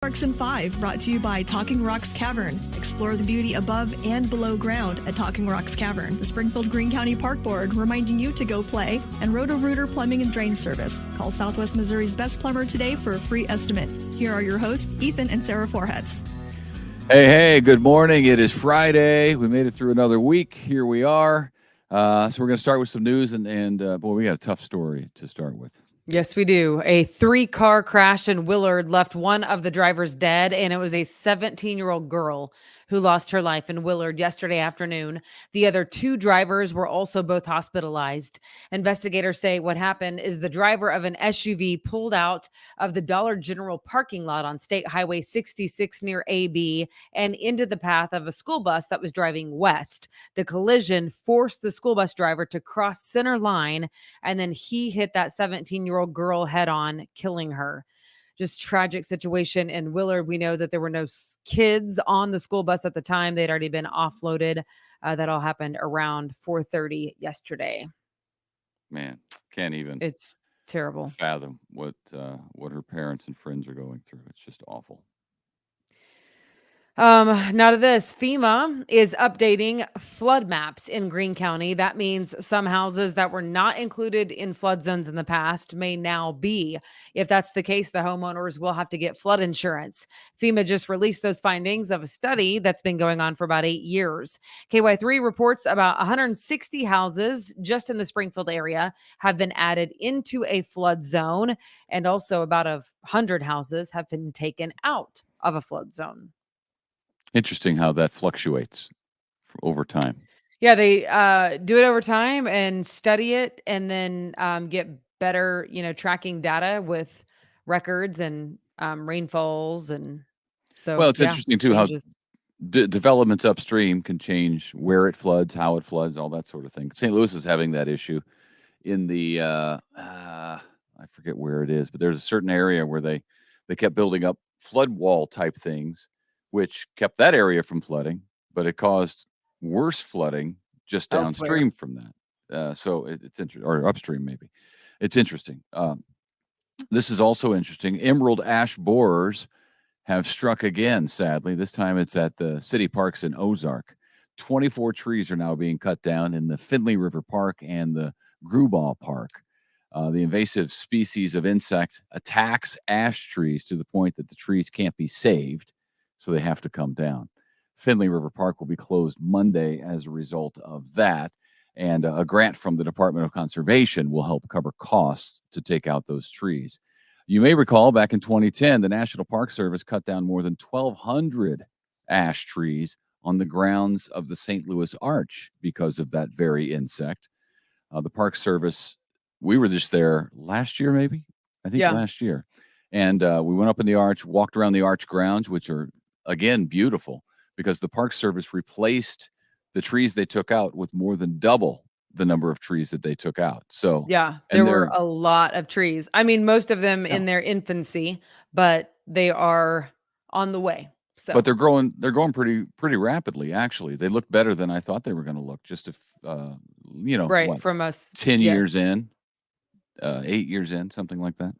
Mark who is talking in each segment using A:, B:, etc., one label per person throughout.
A: Ozarks in 5, brought to you by Talking Rocks Cavern. Explore the beauty above and below ground at Talking Rocks Cavern. The Springfield-Greene County Park Board reminding you to go play. And Roto-Rooter Plumbing and Drain Service. Call Southwest Missouri's best plumber today for a free estimate. Here are your hosts, Ethan and Sarah Forhetz.
B: Hey, good morning. It is Friday. We made it through another week. Here we are. So we're going to start with some news, and boy, we got a tough story to start with.
C: Yes, we do. A 3-car crash in Willard left one of the drivers dead, and it was a 17-year-old girl who lost her life in Willard yesterday afternoon. The other 2 drivers were also both hospitalized. Investigators say what happened is the driver of an SUV pulled out of the Dollar General parking lot on State Highway 66 near AB and into the path of a school bus that was driving west. The collision forced the school bus driver to cross center line, and then he hit that 17-year-old girl head on, killing her. Just tragic situation in Willard. We know that there were no kids on the school bus at the time. They'd already been offloaded. That all happened around 4:30 yesterday.
B: Man, can't even.
C: It's terrible.
B: Fathom what her parents and friends are going through. It's just awful.
C: Now to this, FEMA is updating flood maps in Greene County. That means some houses that were not included in flood zones in the past may now be. If that's the case, the homeowners will have to get flood insurance. FEMA just released those findings of a study that's been going on for about 8 years. KY3 reports about 160 houses just in the Springfield area have been added into a flood zone, and also about 100 houses have been taken out of a flood zone.
B: Interesting how that fluctuates over time.
C: Yeah, they do it over time and study it, and then get better, tracking data with records and rainfalls, and so.
B: Well, it's interesting too how developments upstream can change where it floods, how it floods, all that sort of thing. St. Louis is having that issue in the I forget where it is, but there's a certain area where they kept building up flood wall type things, which kept that area from flooding, but it caused worse flooding just downstream from that. So it's interesting, or upstream maybe. It's interesting. This is also interesting. Emerald ash borers have struck again, sadly. This time it's at the city parks in Ozark. 24 trees are now being cut down in the Findlay River Park and the Gruball Park. The invasive species of insect attacks ash trees to the point that the trees can't be saved. So they have to come down. Findlay River Park will be closed Monday as a result of that. And a grant from the Department of Conservation will help cover costs to take out those trees. You may recall back in 2010, the National Park Service cut down more than 1,200 ash trees on the grounds of the St. Louis Arch because of that very insect. The Park Service, we were just there last year, maybe? I think last year. And we went up in the arch, walked around the arch grounds, which are again, beautiful, because the Park Service replaced the trees they took out with more than double the number of trees that they took out. So
C: yeah, there were a lot of trees. I mean, most of them in their infancy, but they are on the way. So,
B: but they're growing pretty rapidly. Actually, they look better than I thought they were going to look. Just if
C: right from us,
B: 10 years in, 8 years in, something like that.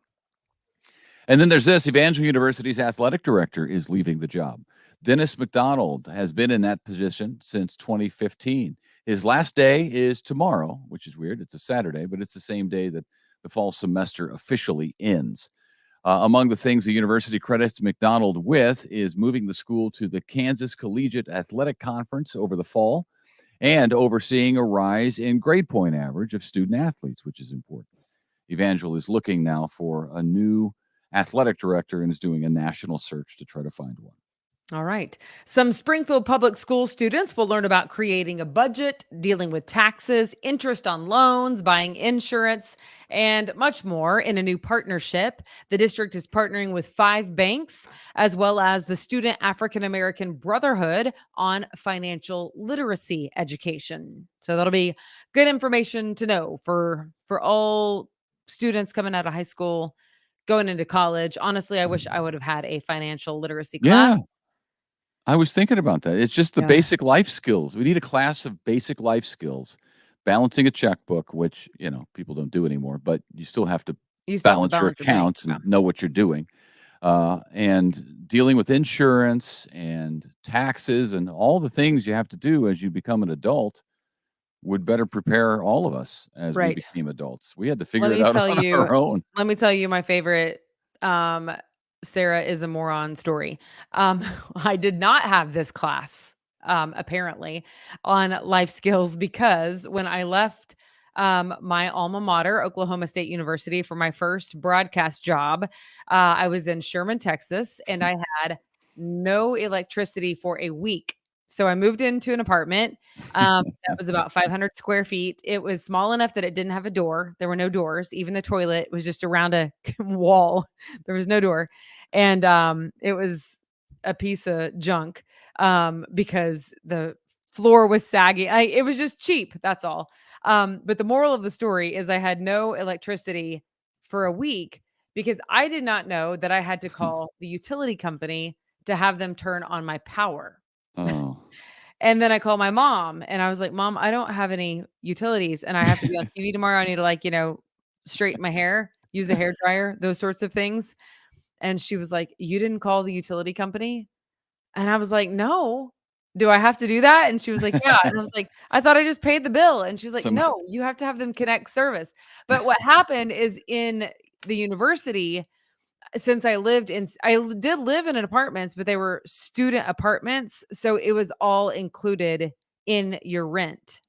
B: And then there's this. Evangel University's athletic director is leaving the job. Dennis McDonald has been in that position since 2015. His last day is tomorrow, which is weird. It's a Saturday, but it's the same day that the fall semester officially ends. Among the things the university credits McDonald with is moving the school to the Kansas Collegiate Athletic Conference over the fall and overseeing a rise in grade point average of student athletes, which is important. Evangel is looking now for a new athletic director and is doing a national search to try to find one.
C: All right. Some Springfield public school students will learn about creating a budget, dealing with taxes, interest on loans, buying insurance, and much more in a new partnership. The district is partnering with 5 banks as well as the Student African American Brotherhood on financial literacy education. So that'll be good information to know for all students coming out of high school, going into college. Honestly, I wish I would have had a financial literacy class.
B: Yeah. I was thinking about that. It's just the basic life skills. We need a class of basic life skills, balancing a checkbook, which, people don't do anymore, but you still have to balance your accounts and know what you're doing. and dealing with insurance and taxes and all the things you have to do as you become an adult would better prepare all of us as we
C: Right.
B: became adults. We had to
C: Let
B: figure it
C: me
B: out
C: tell
B: on
C: you
B: our own.
C: let me tell you my favorite, um, Sarah is a moron story. Um, I did not have this class, apparently, on life skills because when I left, my alma mater, Oklahoma State University, for my first broadcast job, I was in Sherman, Texas, and I had no electricity for a week. So I moved into an apartment, that was about 500 square feet. It was small enough that it didn't have a door. There were no doors. Even the toilet was just around a wall. There was no door. And it was a piece of junk because the floor was saggy. It was just cheap. That's all. But the moral of the story is I had no electricity for a week because I did not know that I had to call the utility company to have them turn on my power.
B: Oh.
C: And then I called my mom and I was like, "Mom, I don't have any utilities and I have to be on TV tomorrow. I need to straighten my hair, use a hair dryer, those sorts of things." And she was like, "You didn't call the utility company?" And I was like, "No. Do I have to do that?" And she was like, "Yeah." And I was like, "I thought I just paid the bill." And she's like,
B: Some
C: "No, you have to have them connect service." But what happened is in the university, since I did live in apartments, but they were student apartments, so it was all included in your rent.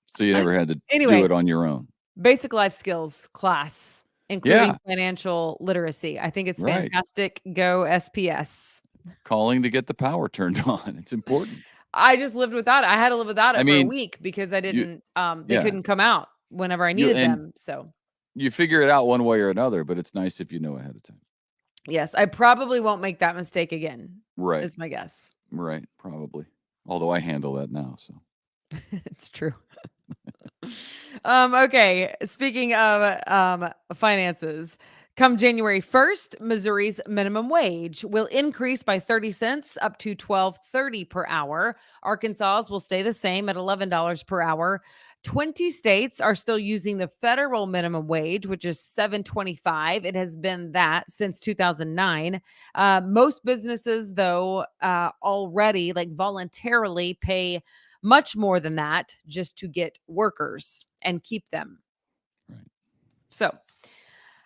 B: So you never had to do
C: Anyway,
B: it on your own.
C: basic life skills class, including
B: Yeah,
C: financial literacy. I think it's
B: right.
C: fantastic. Go SPS.
B: Calling to get the power turned on. It's important.
C: I just lived without it. I had to live without
B: I
C: it for a
B: mean,
C: week because I
B: you
C: didn't they
B: yeah,
C: couldn't come out whenever I
B: you
C: needed
B: and
C: them. So,
B: you figure it out one way or another, but it's nice if you know ahead of time.
C: yes, I probably won't make that mistake again.
B: Right,
C: Is my guess.
B: right, probably. Although I handle that now, so.
C: It's true. Okay. Speaking of finances, come January 1st, Missouri's minimum wage will increase by 30 cents up to $12.30 per hour. Arkansas's will stay the same at $11 per hour. 20 states are still using the federal minimum wage, which is $7.25. It has been that since 2009. Most businesses, though, already voluntarily pay much more than that just to get workers and keep them.
B: Right.
C: So,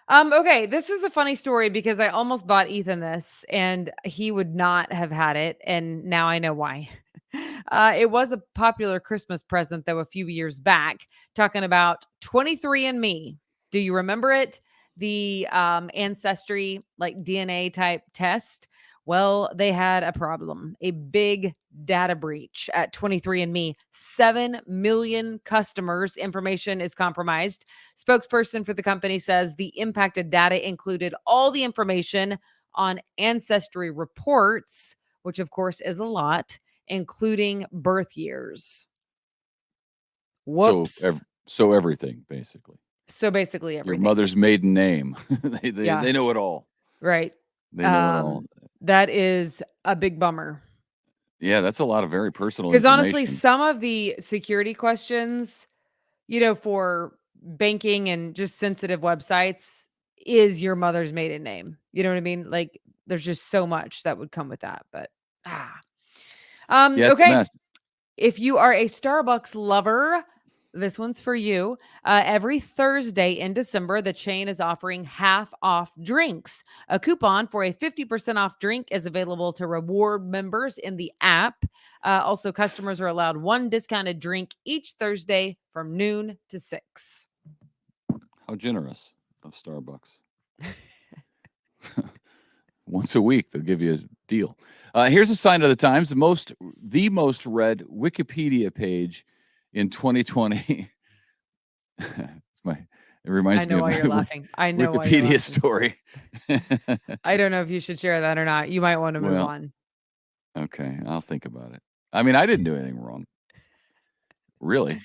C: okay, this is a funny story because I almost bought Ethan this and he would not have had it. And now I know why. It was a popular Christmas present, though, a few years back, talking about 23andMe. Do you remember it? The ancestry, DNA type test. Well, they had a problem, a big data breach at 23andMe. 7 million customers' information is compromised. Spokesperson for the company says the impacted data included all the information on ancestry reports, which of course is a lot, including birth years.
B: So
C: Whoops.
B: so everything, basically.
C: So basically
B: Your
C: everything.
B: mother's maiden name.
C: Yeah,
B: They know it all.
C: right.
B: They know it all.
C: That is a big bummer.
B: Yeah, that's a lot of very personal
C: Because honestly,
B: information.
C: some of the security questions, for banking and just sensitive websites is your mother's maiden name. You know what I mean? There's just so much that would come with that. But
B: Yeah, it's a
C: okay.
B: mess.
C: If you are a Starbucks lover, this one's for you. Every Thursday in December, the chain is offering half off drinks. A coupon for a 50% off drink is available to reward members in the app. Also, customers are allowed one discounted drink each Thursday from noon to 6.
B: How generous of Starbucks. Once a week, they'll give you a deal. Here's a sign of the times: the most read Wikipedia page in 2020. It reminds
C: I
B: me
C: know
B: of
C: why
B: my
C: you're laughing. I know why you're
B: Wikipedia
C: laughing.
B: story.
C: I don't know if you should share that or not. You might want to move
B: Well,
C: on.
B: okay, I'll think about it. I mean, I didn't do anything wrong. Really.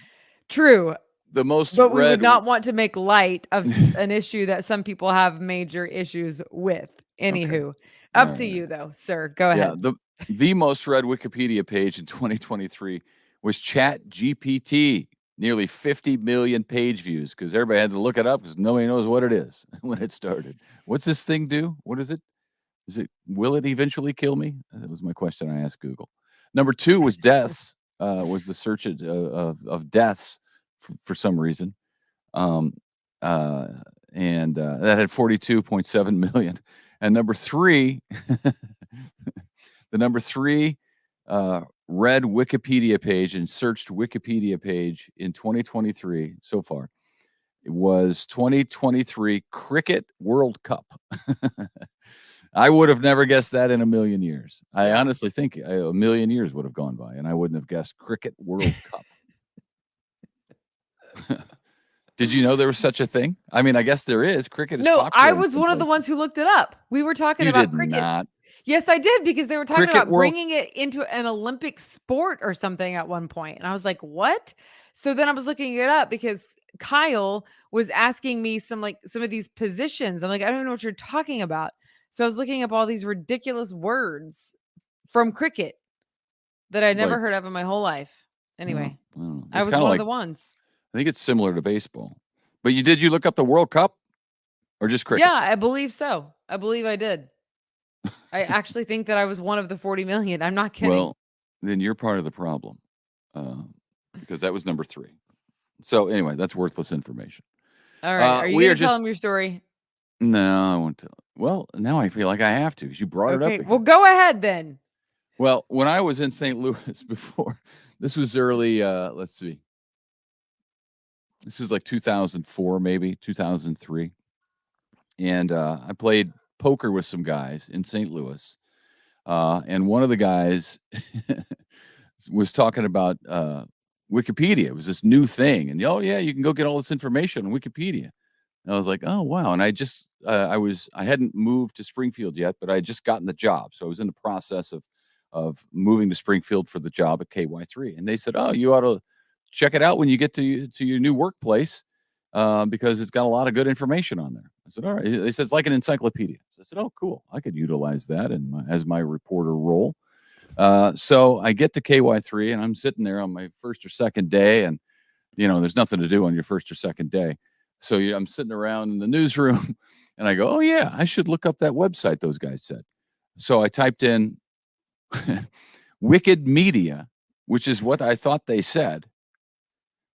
C: True.
B: The most
C: But we would
B: read
C: not want to make light of an issue that some people have major issues with.
B: Okay.
C: Anywho,
B: All
C: up to
B: right.
C: you though, sir. Go
B: Yeah,
C: ahead.
B: the most read Wikipedia page in 2023 was Chat GPT. nearly 50 million page views because everybody had to look it up because nobody knows what it is when it started. What's this thing do? What is it? Will it eventually kill me? That was my question I asked Google. Number 2 was deaths, was the search of deaths for some reason. That had 42.7 million. And number 3, the number 3 read Wikipedia page and searched Wikipedia page in 2023 so far. It was 2023 Cricket World Cup. I would have never guessed that in a million years. I honestly think a million years would have gone by, and I wouldn't have guessed Cricket World Cup. Did you know there was such a thing? I mean, I guess there is. Cricket is popular.
C: I was one of the ones who looked it up. We were talking about cricket.
B: Not.
C: Yes, I did, because they were talking
B: Cricket
C: about bringing it into an Olympic sport or something at one point. And I was like, what? So then I was looking it up because Kyle was asking me some of these positions. I'm like, I don't know what you're talking about. So I was looking up all these ridiculous words from cricket that I'd never heard of in my whole life. Anyway, I was one of the ones.
B: I think it's similar to baseball. But did you look up the World Cup or just cricket?
C: Yeah, I believe so. I believe I did. I actually think that I was one of the 40 million. I'm not kidding.
B: Well, then you're part of the problem because that was number 3. So anyway, that's worthless information.
C: All right. Are you going to tell them your story?
B: No, I won't tell. Well, now I feel like I have to because you brought it up again.
C: Well, go ahead then.
B: Well, when I was in St. Louis before, this was early, let's see. This is like 2004, maybe 2003. And I played poker with some guys in St. Louis. And one of the guys was talking about Wikipedia. It was this new thing. And, oh, yeah, you can go get all this information on Wikipedia. And I was like, oh, wow. And I just, I hadn't moved to Springfield yet, but I had just gotten the job. So I was in the process of moving to Springfield for the job at KY3. And they said, oh, you ought to check it out when you get to your new workplace because it's got a lot of good information on there. I said, all right. They said, it's like an encyclopedia. I said, oh, cool. I could utilize that as my reporter role. So I get to KY3 and I'm sitting there on my first or second day. And, there's nothing to do on your first or second day. So I'm sitting around in the newsroom and I go, oh, yeah, I should look up that website those guys said. So I typed in Wicked Media, which is what I thought they said.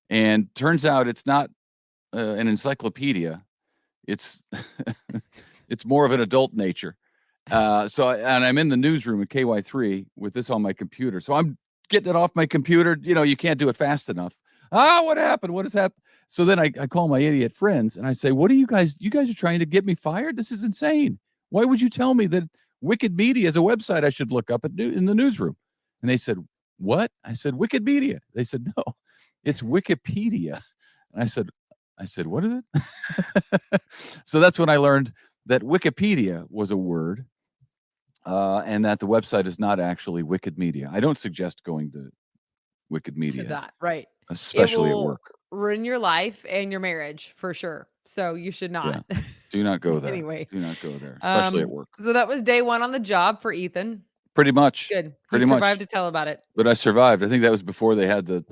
B: And turns out it's not an encyclopedia. It's it's more of an adult nature. And I'm in the newsroom at KY3 with this on my computer. So I'm getting it off my computer. You can't do it fast enough. What happened? What has happened? So then I call my idiot friends and I say, what are you guys are trying to get me fired? This is insane. Why would you tell me that Wicked Media is a website I should look up in the newsroom? And they said, what? I said, Wicked Media. They said, no, it's Wikipedia. And I said, what is it? So that's when I learned that Wikipedia was a word and that the website is not actually Wicked Media. I don't suggest going to Wicked Media.
C: To that, right.
B: Especially at work.
C: Ruin your life and your marriage for sure. So you should not.
B: Yeah. Do not go there.
C: Anyway.
B: Do not go there, especially at work.
C: So that was day 1 on the job for Ethan.
B: Pretty much.
C: Good.
B: Pretty
C: much.
B: He
C: survived to tell about it.
B: But I survived. I think that was before they had the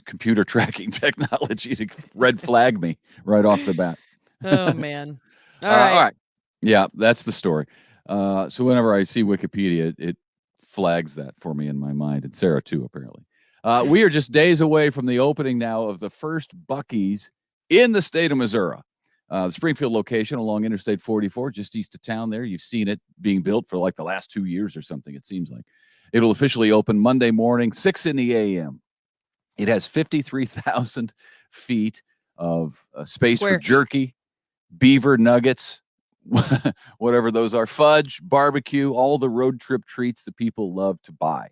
B: computer tracking technology to red flag me right off the bat.
C: Oh, man.
B: All right. Yeah, that's the story. So whenever I see Wikipedia, it flags that for me in my mind, and Sarah too, apparently. We are just days away from the opening now of the first Buc-ee's in the state of Missouri. The Springfield location along Interstate 44, just east of town there. You've seen it being built for like the last 2 years or something, it seems like. It'll officially open Monday morning, 6 in the a.m. It has 53,000 feet of space for jerky, beaver nuggets, whatever those are, fudge, barbecue, all the road trip treats that people love to buy.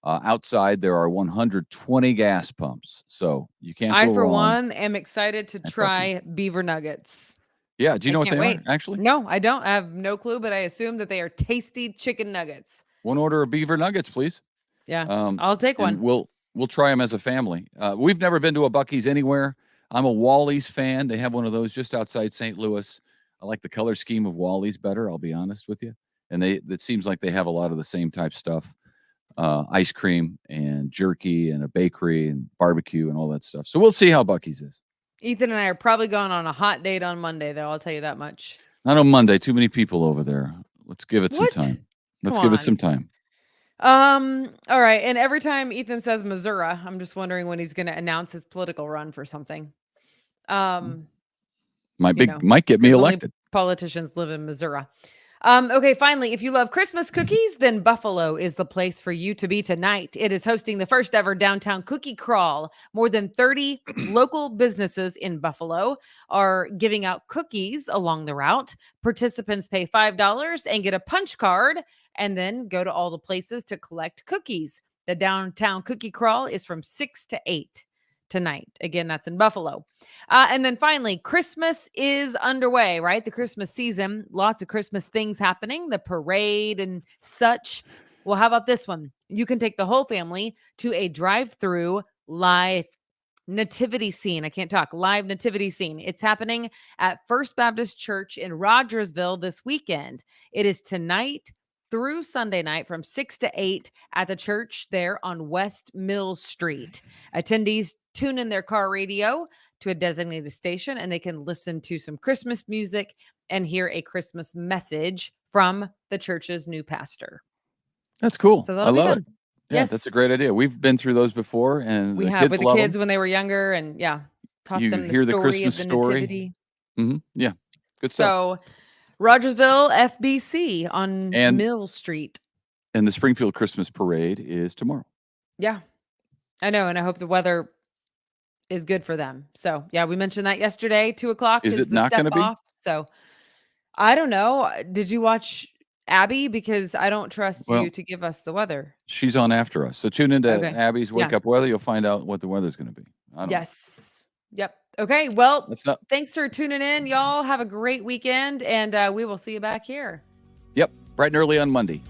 B: Outside, there are 120 gas pumps, so you can't go wrong.
C: I, for one, am excited to try beaver nuggets.
B: Yeah, do you know what they are, actually?
C: No, I don't. I have no clue, but I assume that they are tasty chicken nuggets.
B: One order of beaver nuggets, please.
C: Yeah, I'll take one.
B: We'll try them as a family. We've never been to a Buc-ee's anywhere. I'm a Wally's fan. They have one of those just outside St. Louis. I like the color scheme of Wally's better, I'll be honest with you. And it seems like they have a lot of the same type stuff. ice cream and jerky and a bakery and barbecue and all that stuff. So we'll see how Bucky's is.
C: Ethan and I are probably going on a hot date on Monday, though. I'll tell you that much.
B: Not on Monday. Too many people over there. Let's give it some time. Let's give it some time.
C: All right. And every time Ethan says Missouri, I'm just wondering when he's going to announce his political run for something.
B: Might get me elected.
C: Politicians live in Missouri. Okay, finally, if you love Christmas cookies, then Buffalo is the place for you to be tonight. It is hosting the first ever downtown cookie crawl. More than 30 local businesses in Buffalo are giving out cookies along the route. Participants pay $5 and get a punch card and then go to all the places to collect cookies. The downtown cookie crawl is from 6 to 8 tonight. Again, that's in Buffalo. And then finally, Christmas is underway, right? The Christmas season, lots of Christmas things happening, the parade and such. Well, how about this one? You can take the whole family to a drive-through live nativity scene. I can't talk. Live nativity scene. It's happening at First Baptist Church in Rogersville this weekend. It is tonight through Sunday night from 6 to 8 at the church there on West Mill Street. Attendees tune in their car radio to a designated station and they can listen to some Christmas music and hear a Christmas message from the church's new pastor.
B: That's cool.
C: So
B: I love
C: fun.
B: it. Yeah, yes. That's a great idea. We've been through those before, and
C: we have with the kids when they were younger, and taught them the story of the nativity.
B: Mm-hmm. Yeah, good
C: stuff. So Rogersville FBC on Mill Street.
B: And the Springfield Christmas Parade is tomorrow.
C: Yeah, I know. And I hope the weather is good for them. So we mentioned that yesterday, 2:00
B: is it not going to be?
C: So I don't know. Did you watch Abby? Because I don't trust you to give us the weather.
B: She's on after us. So tune into Abby's Wake Up Weather. You'll find out what the weather's going to be.
C: Yes. Yep. Okay. Well, thanks for tuning in. Y'all have a great weekend, and we will see you back here.
B: Yep. Bright and early on Monday.